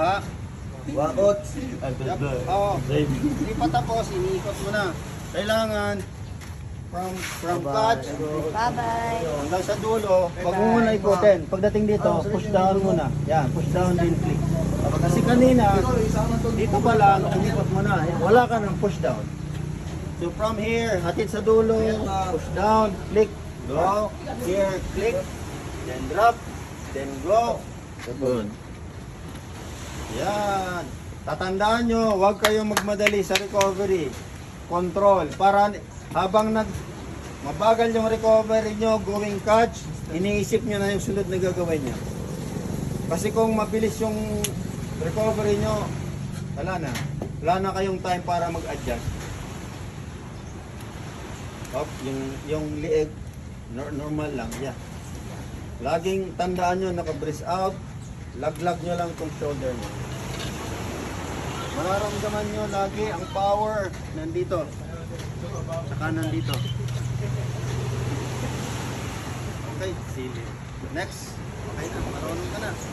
ha. Wakot. Oo. Hindi pa tapos, iniikot mo na. Kailangan from clutch Bye-bye. hanggang sa dulo, wag mo muna ikutin. Pagdating dito, push down muna. Yan, push down din click. Kasi kanina, dito pa lang, inikot mo na. Wala ka ng push down. So from here, hatid sa dulo, push down, click, go. Here, click, then drop, then go. Good. Yan. Tatandaan nyo, huwag kayong magmadali sa recovery. Control. Para habang mabagal yung recovery nyo, going catch, iniisip nyo na yung sunod na gagawin nyo. Kasi kung mabilis yung recovery nyo, wala na. Wala na kayong time para mag-adjust. Up, yung lieg, normal lang. Yeah. Laging tandaan nyo, naka-breathe out, laglag nyo lang itong shoulder nyo. Mararamdaman nyo lagi ang power nandito. Saka nandito. Okay, silly. Next. Okay na, marunong ka na.